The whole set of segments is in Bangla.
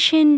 আসেন।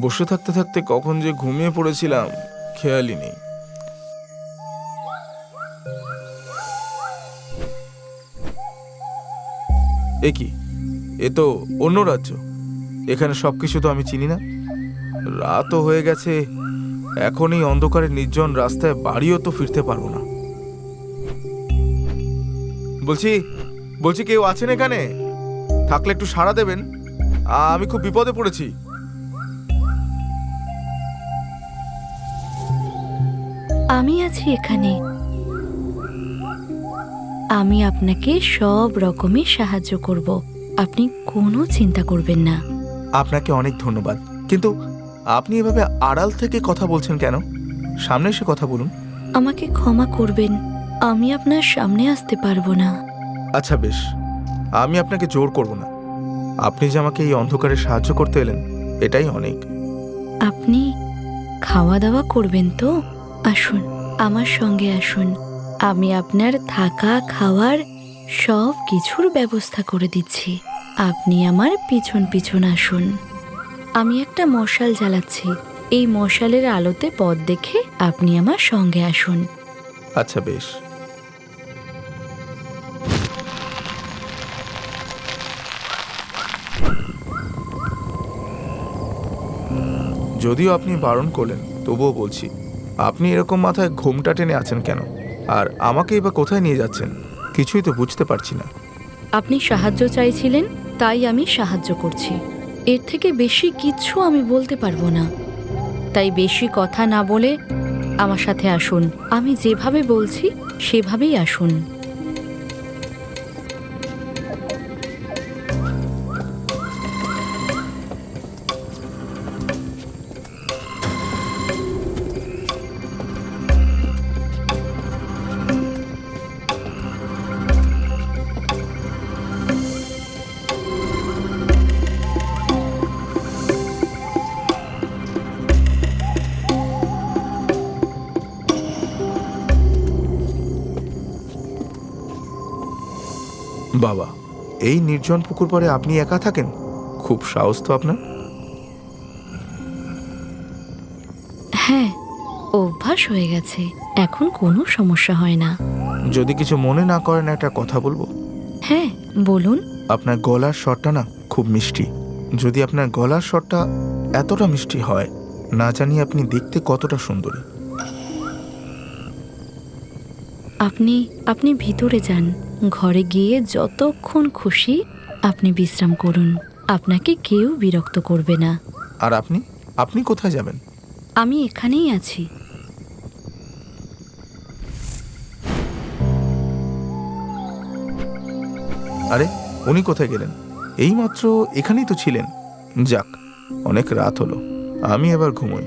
বসে থাকতে থাকতে কখন যে ঘুমিয়ে পড়েছিলাম খেয়ালই নেই। এ কি, এ তো অন্য রাজ্য। এখানে সবকিছু তো আমি চিনি না। রাতও হয়ে গেছে, এখন এই অন্ধকারে নির্জন রাস্তায় বাড়িও তো ফিরতে পারবো না। বলছি বলছি কেউ আছেন এখানে? থাকলে একটু সাড়া দেবেন, আমি খুব বিপদে পড়েছি। আমি আছি এখানে। আমি আপনাকে সব রকমের সাহায্য করব, আপনি কোনো চিন্তা করবেন না। আপনাকে অনেক ধন্যবাদ, কিন্তু আপনি এভাবে আড়াল থেকে কথা বলছেন কেন? সামনে এসে কথা বলুন। আমাকে ক্ষমা করবেন, আমি আপনার সামনে আসতে পারবো না। আচ্ছা বেশ, আমি আপনাকে জোর করব না। আপনি যে আমাকে এই অন্ধকারে সাহায্য করতে এলেন, এটাই অনেক। আপনি খাওয়া দাওয়া করবেন তো? আসুন, আমার সঙ্গে আসুন। আমি আপনার থাকা খাওয়ার সব কিছুর ব্যবস্থা করে দিচ্ছি। আপনি আমার পিছন পিছন আসুন। আমি একটা মশাল জ্বালাচ্ছি, এই মশালের আলোতে পথ দেখে আপনি আমার সঙ্গে আসুন। আচ্ছা বেশ। যদিও আপনি বারণ করলেন, তবুও বলছি, আপনি এরকম মাথায় ঘোমটা টেনে আছেন কেন? আর আমাকেই বা কোথায় নিয়ে যাচ্ছেন? কিছুই তো বুঝতে পারছি না। আপনি সাহায্য চাইছিলেন, তাই আমি সাহায্য করছি। এর থেকে বেশি কিচ্ছু আমি বলতে পারবো না। তাই বেশি কথা না বলে আমার সাথে আসুন। আমি যেভাবে বলছি সেভাবেই আসুন। বাবা, এই নির্জন পুকুর পাড়ে আপনি একা থাকেন? খুব সাহস তো আপনার। হ্যাঁ, অভ্যাস হয়ে গেছে, এখন কোনো সমস্যা হয় না। যদি কিছু মনে না করেন, একটা কথা বলবো? হ্যাঁ, বলুন। আপনার গলার স্বরটা না খুব মিষ্টি। যদি আপনার গলার স্বরটা এতটা মিষ্টি হয়, না জানি আপনি দেখতে কতটা সুন্দরী। আপনি আপনি ভিতরে যান, ঘরে গিয়ে যতক্ষণ খুশি আপনি বিশ্রাম করুন। আপনাকে কেউ বিরক্ত করবে না। আর আপনি আপনি কোথায় যাবেন? আমি এখানেই আছি। আরে, উনি কোথায় গেলেন? এইমাত্র এখানেই তো ছিলেন। যাক, অনেক রাত হলো, আমি এবার ঘুমোই।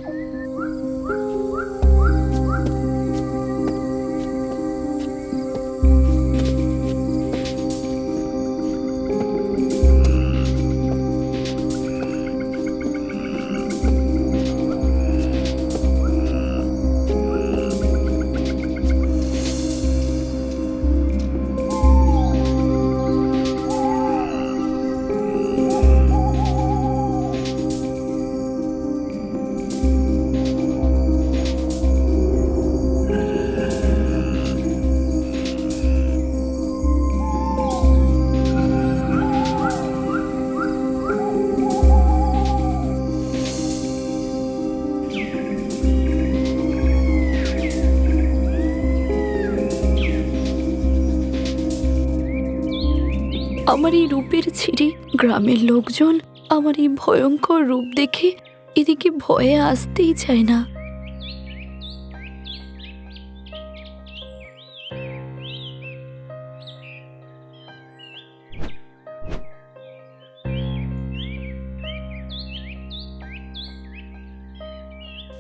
আমার এই রূপের ছিরি, গ্রামের লোকজন আমার এই ভয়ঙ্কর রূপ দেখে এদিকে ভয়ে আসতেই চায় না।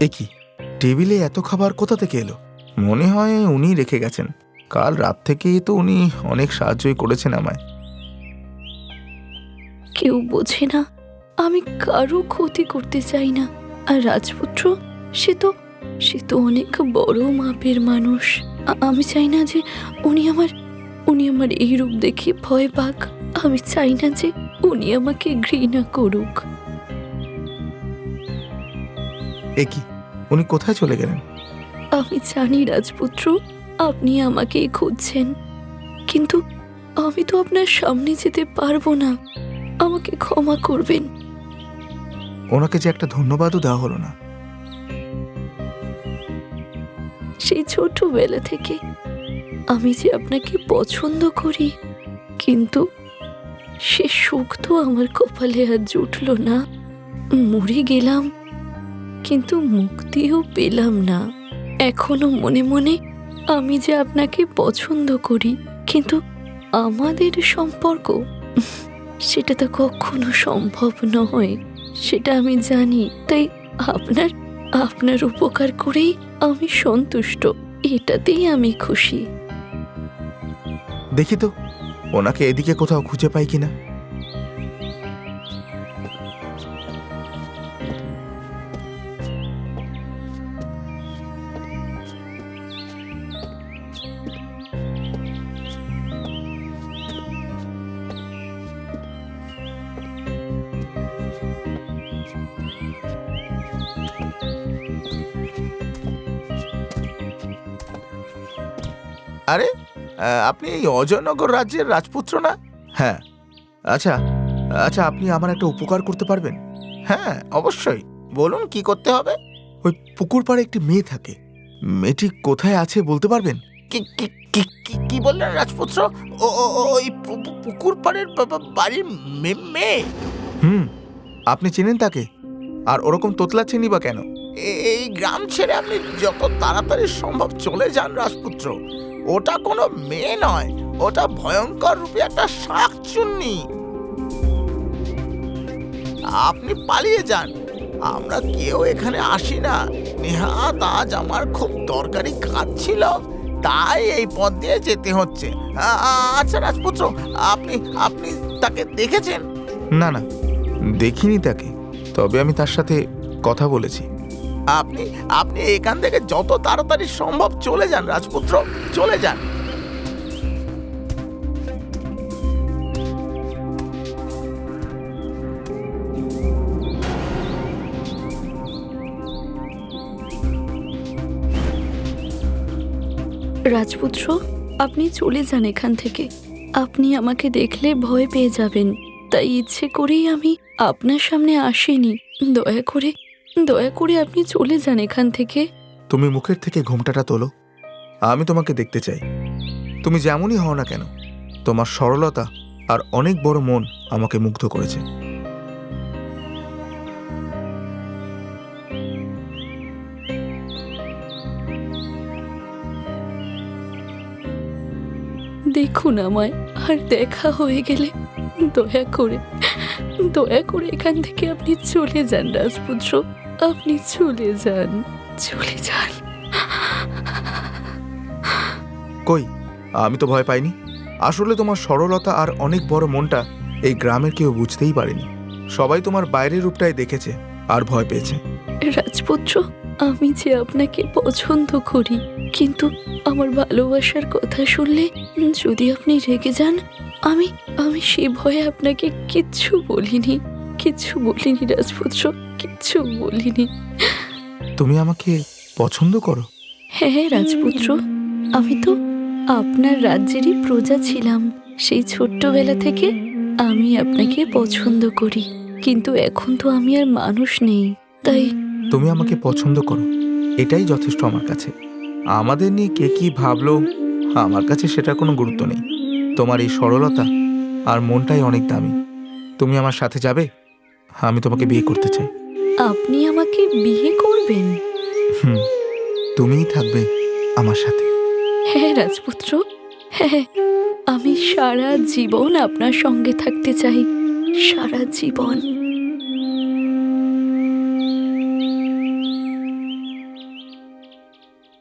এ কি, টেবিলে এত খাবার কোথা থেকে এলো? মনে হয় উনি রেখে গেছেন। কাল রাত থেকেই তো উনি অনেক সাহায্যই করেছেন আমায়। কেউ বোঝে না, আমি কারো ক্ষতি করতে চাই না। আর রাজপুত্র, সে তো অনেক বড় মাপের মানুষ। আমি চাই না যে উনি আমার এই রূপ দেখে ভয় পাক। আমি চাই না যে উনি আমাকে ঘৃণা করুক। এ কি, উনি কোথায় চলে গেলেন? আমি জানি রাজপুত্র, আপনি আমাকেই খুঁজছেন, কিন্তু আমি তো আপনার সামনে যেতে পারবো না। আমাকে ক্ষমা করবেন। ওনাকে যে একটা ধন্যবাদও দেওয়া হলো না। সেই ছোটবেলা থেকে আমি যে আপনাকে পছন্দ করি, কিন্তু সে সুখ তো আমার কপালে আর জুটল না। মরে গেলাম, কিন্তু মুক্তিও পেলাম না। এখনো মনে মনে আমি যে আপনাকে পছন্দ করি, কিন্তু আমাদের সম্পর্ক সেটা তো কখনো সম্ভব নয়। সেটা আমি জানি। তাই আপনার উপকার করেই আমি সন্তুষ্ট। এটাতেই আমি খুশি। দেখি তো ওনাকে এদিকে কোথাও খুঁজে পাই কিনা। আরে, আপনি এই অজয়নগর রাজ্যের রাজপুত্র না? হ্যাঁ। আচ্ছা আচ্ছা, আপনি আমার একটা উপকার করতে পারবেন? হ্যাঁ, অবশ্যই। বলুন, কি করতে হবে? ওই পুকুর পাড়ে একটি মেয়ে থাকে। মেয়েটি কোথায় আছে বলতে পারবেন? কি কি কি কি কি বললেন রাজপুত্র? ওই পুকুর পাড়ের বাড়ির মেয়ে? আপনি চেনেন তাকে? আর ওরকম তোতলাচ্ছেনই বা কেন? এই গ্রাম ছেড়ে আপনি যত তাড়াতাড়ি সম্ভব চলে যান রাজপুত্র। ওটা কোনো মেয়ে নয়, ওটা ভয়ঙ্কর রূপে একটা শাকচুন্নি। আপনি পালিয়ে যান। আমরা কেউ এখানে আসি না। নেহাত আজ আমার খুব দরকারি কাজ ছিল, তাই এই পথ দিয়ে যেতে হচ্ছে। আচ্ছা রাজপুত্র, আপনি আপনি তাকে দেখেছেন? না না, দেখিনি তাকে, তবে আমি তার সাথে কথা বলেছি। আপনি আপনি এখান থেকে যত তাড়াতাড়ি সম্ভব চলে যান রাজপুত্র, চলে যান। রাজপুত্র, আপনি চলে যান এখান থেকে। আপনি আমাকে দেখলে ভয় পেয়ে যাবেন, তাই ইচ্ছে করেই আমি আপনার সামনে আসিনি। দয়া করে আপনি চলে যান এখান থেকে। তুমি মুখের থেকে ঘোমটাটা তোলো। আমি তোমাকে দেখতে চাই। তুমি যেমনই হও না কেন, তোমার সরলতা আর অনেক বড় মন আমাকে মুগ্ধ করেছে। দেখুন আমায়, আর দেখা হয়ে গেলে দয়া করে এখান থেকে আপনি চলে যান রাজপুত্র। আপনি চলে যান। কই, আমি তো ভয় পাইনি। আসলে তোমার সরলতা আর অনেক বড় মনটা এই গ্রামের কেউ বুঝতেই পারেনি। সবাই তোমার বাইরের রূপটাই দেখেছে আর ভয় পেয়েছে। রাজপুত্র, আমি যে আপনাকে পছন্দ করি, কিন্তু আমার ভালোবাসার কথা শুনলে যদি আপনি রেগে যান, আমি সে ভয়ে আপনাকে কিচ্ছু বলিনি রাজপুত্র, কিচ্ছু বলিনি। তুমি আমাকে পছন্দ করো? হ্যাঁ রাজপুত্র, আমি তো আপনার রাজ্যেরই প্রজা ছিলাম। সেই ছোট্টবেলা থেকে আমি আপনাকে পছন্দ করি, কিন্তু এখন তো আমি আর মানুষ নেই, তাই। তুমি আমাকে পছন্দ করো, এটাই যথেষ্ট আমার কাছে। আমাদের নিয়ে কে কি ভাবলো, আমার কাছে সেটার কোনো গুরুত্ব নেই। তোমার এই সরলতা আর মনটাই অনেক দামি। তুমি আমার সাথে যাবে? আমি তোমাকে বিয়ে করতে চাই। আপনি আমাকে বিয়ে করবেন? তুমিই থাকবে আমার সাথে। হ্যাঁ রাজপুত্র, হ্যাঁ, আমি সারা জীবন আপনার সঙ্গে থাকতে চাই, সারা জীবন।